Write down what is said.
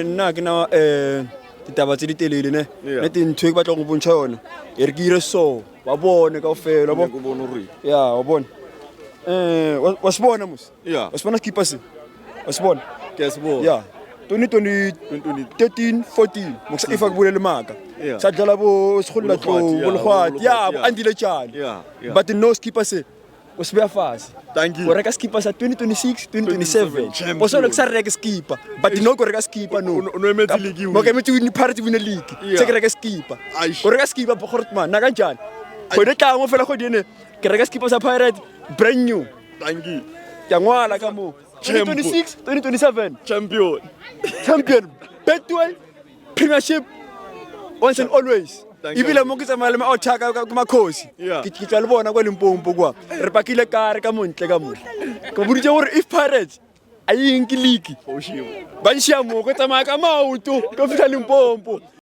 Nna ke na ditaba tse di telele ne ne te ntho e ke batla go bontsha yona e re ke ire so wa bone kaofela wa bona ya wa bona wa se bona mos Yeah. wa se bona skipper se wa se bona Ke a se bona. ya 2013 14 moksa ifa kubule le maka Yeah. sa dlala bo segolula tlo Bologwati, bo legwati ya yeah. andile tjani Yeah, yeah. but no skipper se o se bea fase Thank you. o reka skipper sa 2026 2027 champion. o so le sa reka skipper but no go reka skipper no O no emetse league e mo ke emetse win Pirates win league Yeah. se ke reka skipper Aish. o reka skipper Bogortman na kanjani go le tla mo fela go dine ke reka skipper sa Pirates brand new Thank you. ke ngwala ka mo Champion. 2026 2027 Champion. champion Betway Premiership once and always Thank you. ibile mo ke tsamaya le ma othaka ka makhosi Yeah. ke tla le bona kwa Limpopo kwa re pakile kare ka montle ka mo ke boditse gore if Pirates a yeng ke league Go shiwa. ba nshia mo go tsamaya ka maoto ka fihla Limpopo